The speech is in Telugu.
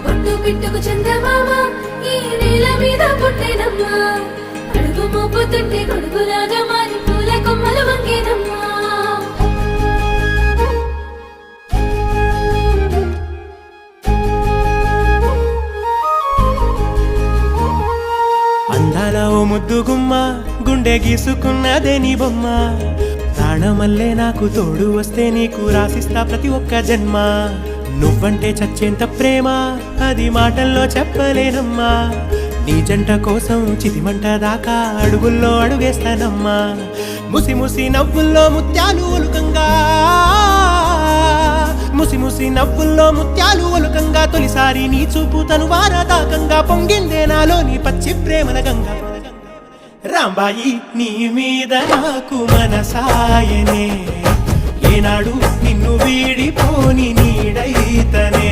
బొట్టు పిట్టుకు చందమామ ఈ నేల మీద పుట్టేనమ్మా అడుగు మోపుతుంటే గొడుగులాగా మారి పూల కొమ్మలు వంగేనమ్మా అందాల ఓ ముద్దు గుమ్మ గుండె గీసుకున్నదే నీ బొమ్మ ప్రాణమల్లే నాకు తోడు వస్తే నీకు రాసిస్తా ప్రతి ఒక్క జన్మ నువ్వంటే చచ్చేంత ప్రేమ అది మాటల్లో చెప్పలేనమ్మా నీ జంట కోసం చితిమంట దాకా అడుగుల్లో అడుగేస్తానమ్మా ముసి ముసి నవ్వుల్లో ముత్యాలు ఒలుకంగా ముసి ముసి నవ్వుల్లో ముత్యాలు ఒలుకంగా తొలిసారి నీ చూపు తను వారదాకంగా పొంగిందే నాలో నీ పచ్చి ప్రేమల గంగా రాంబాయి నీ మీద నాకు మనసాయనే ఏనాడు నిన్ను వీడిపోని నీడైతనే